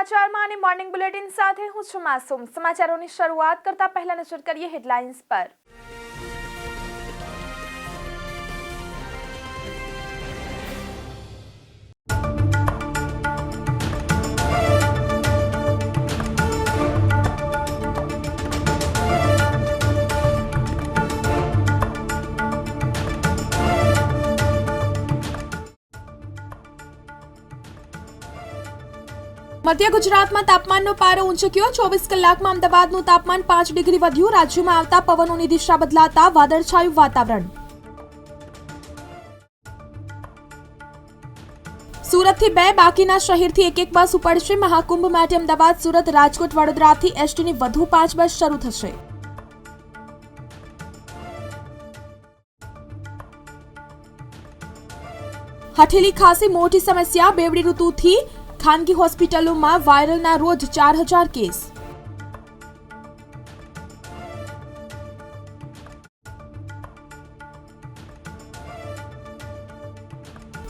સમાચારમાં અને morning bulletin સાથે હું છું માસૂમ। સમાચારોની શરૂઆત કરતા પહેલા નજર કરીએ હેડલાઇન્સ પર। મધ્ય ગુજરાતમાં તાપમાનનો પારો ઊંચક્યો। 24 કલાકમાં અમદાવાદનું તાપમાન 5 ડિગ્રી વધ્યું। રાજ્યમાં આવતા પવનોની દિશા બદલાતા વાદળછાયું વાતાવરણ। સુરતથી 2 બાકીના શહેરથી એક બસ ઉપડશે। મહાકુંભ માટે અમદાવાદ, સુરત, રાજકોટ, વડોદરાથી એસટીની વધુ 5 બસ શરૂ થશે। હઠેલી ખાસી મોટી સમસ્યા। બેવડી ઋતુથી ખાનગી હોસ્પિટલોમાં વાયરલના રોજ 4000 કેસ।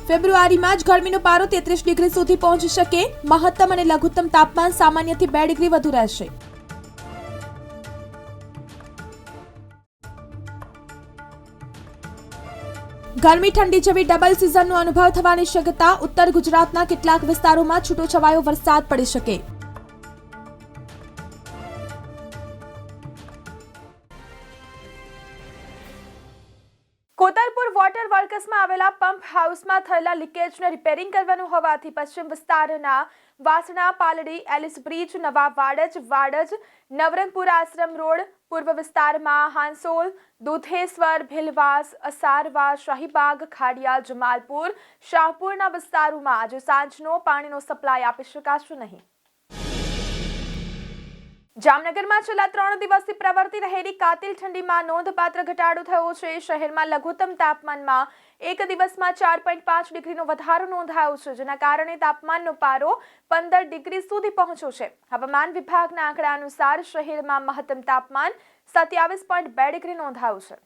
ફેબ્રુઆરીમાં જ ગરમીનો પારો 33 ડિગ્રી સુધી પહોંચી શકે। મહત્તમ અને લઘુત્તમ તાપમાન સામાન્યથી 2 ડિગ્રી વધુ રહેશે। ગરમી ઠંડી જેવી ડબલ સિઝનનો અનુભવ થવાની શક્યતા। ઉત્તર ગુજરાતના કેટલાક વિસ્તારોમાં છૂટોછવાયો વરસાદ પડી શકે। કોતરપુર વોટર વર્ક્સમાં આવેલા પંપ હાઉસમાં થયેલા લીકેજને રિપેરિંગ કરવાનું હોવાથી પશ્ચિમ વિસ્તારના વાસણા, પાલડી, એલિસ બ્રિજ, નવા વાડજ, નવરંગપુર આશ્રમ રોડ, પૂર્વ વિસ્તારમાં હાંસોલ, દુધેશ્વર, ભીલવાસ, અસારવા, શાહીબાગ, ખાડિયા, જમાલપુર, શાહપુરના વિસ્તારોમાં આજે સાંજનો પાણીનો સપ્લાય આપી શકાશે નહીં। જામનગરમાં છેલ્લા 3 દિવસથી પ્રવર્તી રહેલી કાતિલ ઠંડીમાં નોંધપાત્ર ઘટાડો થયો છે। શહેરમાં લઘુત્તમ તાપમાનમાં એક દિવસમાં 4.5 ડિગ્રીનો વધારો નોંધાયો છે, જેના કારણે તાપમાનનો પારો 15 ડિગ્રી સુધી પહોંચ્યો છે। હવામાન વિભાગના આંકડા અનુસાર શહેરમાં મહત્તમ તાપમાન 27.2 ડિગ્રી નોંધાયું છે।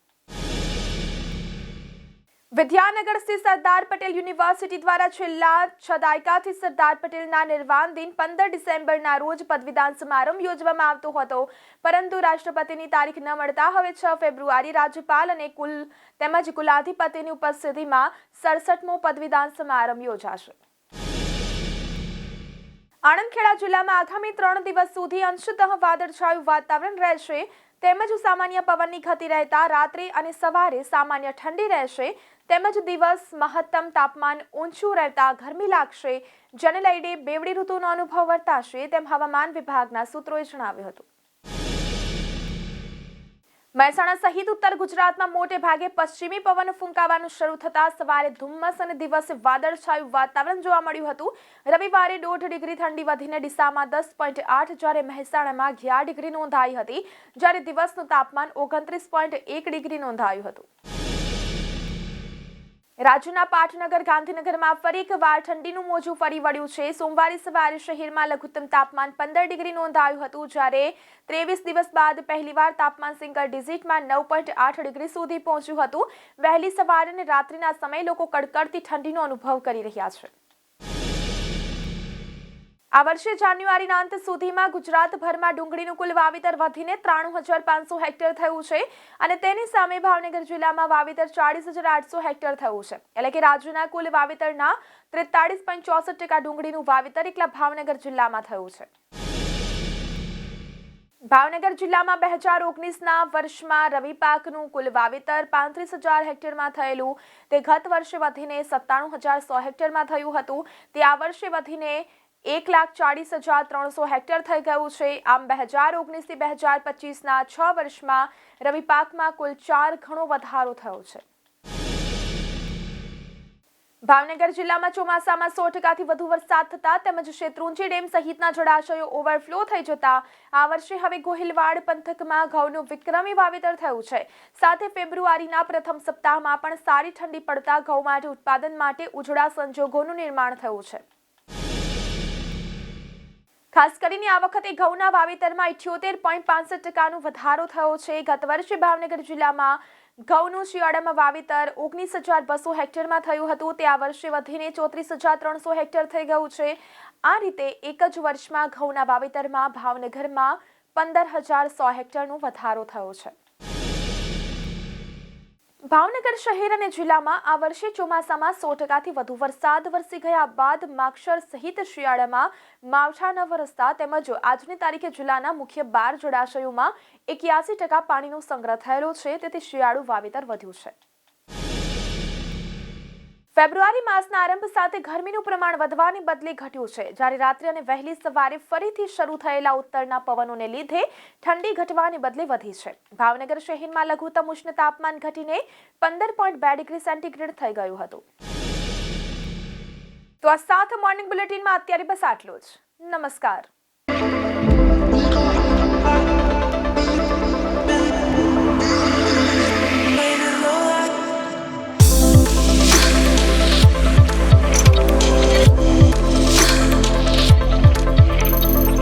વિદ્યાનગર સ્થિત સરદાર પટેલ યુનિવર્સિટી દ્વારા છેલ્લા 6 દાયકાથી સરદાર પટેલના નિર્વાણ દિન 15 ડિસેમ્બરના રોજ પદવીદાન સમારંભ યોજવામાં આવતો હતો, પરંતુ રાષ્ટ્રપતિની તારીખ ન મળતા હવે 6 ફેબ્રુઆરી રાજ્યપાલ અને કુલાધિપતિની ઉપસ્થિતિમાં 67મો પદવીદાન સમારંભ યોજાશે। આણંદ ખેડા જિલ્લામાં આગામી 3 દિવસ સુધી અંશતઃ વાદળછાયું વાતાવરણ રહેશે, તેમજ સામાન્ય પવનની ગતિ રહેતા રાત્રે અને સવારે સામાન્ય ઠંડી રહેશે, તેમજ દિવસ મહત્તમ તાપમાન ઊંચું રહેતા ગરમી લાગશે, જેને લઈને બેવડી ઋતુનો અનુભવ વર્તાશે, તેમ હવામાન વિભાગના સૂત્રોએ જણાવ્યું હતું। મહેસાણા સહિત ઉત્તર ગુજરાતમાં મોટે ભાગે પશ્ચિમી પવન ફૂંકાવાનું શરૂ થતા સવારે ધુમ્મસ અને દિવસે વાદળછાયું વાતાવરણ જોવા મળ્યું હતું। રવિવારે 1.5 ડિગ્રી ઠંડી વધીને ડીસામાં 10.8, જ્યારે મહેસાણામાં 11 ડિગ્રી નોંધાઈ હતી, જ્યારે દિવસનું તાપમાન 29.1 ડિગ્રી નોંધાયું હતું। રાજ્યના પાટનગર ગાંધીનગરમાં ફરી એકવાર ઠંડીનું મોજું ફરી વળ્યું છે। સોમવારે સવારે શહેરમાં લઘુત્તમ તાપમાન 15 ડિગ્રી નોંધાયું હતું, જ્યારે 23 દિવસ બાદ પહેલીવાર તાપમાન સિંગલ ડિજિટમાં 9.8 ડિગ્રી સુધી પહોંચ્યું હતું। વહેલી સવારે અને રાત્રિના સમયે લોકો કડકડતી ઠંડીનો અનુભવ કરી રહ્યા છે। આ વર્ષે જાન્યુઆરીના અંત સુધીમાં ગુજરાતભરમાં ડુંગળીનું કુલ વાવેતર વધીને 93,500 હેક્ટર થયું છે, અને તેની સામે ભાવનગર જિલ્લામાં વાવેતર 40,800 હેક્ટર થયું છે। એટલે કે રાજ્યના કુલ વાવેતરના 43.64% ડુંગળીનું વાવેતર એકલા ભાવનગર જિલ્લામાં થયું છે। ભાવનગર જિલ્લામાં 2019ના વર્ષમાં રવિ પાકનું કુલ વાવેતર 35,000 હેક્ટરમાં થયેલું, તે ગત વર્ષે વધીને 97,100 હેક્ટરમાં થયું હતું। તે આ વર્ષે વધીને 1,40,300 હેક્ટર થઈ ગયું છે। આમ 2019થી 2025ના 6 વર્ષમાં રવિ પાકમાં કુલ 4 ગણો વધારો થયો છે। ભાવનગર જિલ્લામાં ચોમાસામાં 100%થી વધુ વરસાદ થતા તેમજ શેત્રુંજી ડેમ સહિતના જળાશયો ઓવરફ્લો થઈ જતા આ વર્ષે હવે ગોહિલવાડ પંથકમાં ઘઉંનું વિક્રમી વાવેતર થયું છે। સાથે ફેબ્રુઆરીના પ્રથમ સપ્તાહમાં પણ સારી ઠંડી પડતા ઘઉં માટે ઉત્પાદન માટે ઉજળા સંજોગોનું નિર્માણ થયું છે। ખાસ કરીને આ વખતે ઘઉંના વાવેતરમાં 78.65% વધારો થયો છે। ગત વર્ષે ભાવનગર જિલ્લામાં ઘઉંનું શિયાળામાં વાવેતર 19,200 હેક્ટરમાં થયું હતું તે આ વર્ષે વધીને 34,300 હેક્ટર થઈ ગયું છે. આ રીતે એક જ વર્ષમાં ઘઉંના વાવેતરમાં ભાવનગરમાં 15,100 હેક્ટરનો વધારો થયો છે. ભાવનગર શહેર અને જિલ્લામાં આ વર્ષે ચોમાસામાં 100%થી વધુ વરસાદ વરસી ગયા બાદ માગશર સહિત શિયાળામાં માવઠા ન વરસતા તેમજ આજની તારીખે જિલ્લાના મુખ્ય 12 જળાશયોમાં 81% પાણીનો સંગ્રહ થયેલો છે, તેથી શિયાળુ વાવેતર વધ્યું છે. ફેબ્રુઆરી માસના આરંભ સાથે ગરમીનું પ્રમાણ વધવાને બદલે ઘટ્યું છે, જ્યારે રાત્રે અને વહેલી સવારે ફરીથી શરૂ થયેલા ઉત્તરના પવનોને લીધે ઠંડી ઘટવાને બદલે વધી છે. ભાવનગર શહેરમાં લઘુત્તમ ઉષ્ણ તાપમાન ઘટીને 15.2 ડિગ્રી સેન્ટીગ્રેડ થઈ ગયું હતું. તો આ સાથે મોર્નિંગ બુલેટિનમાં અત્યારે બસ આટલું જ. નમસ્કાર.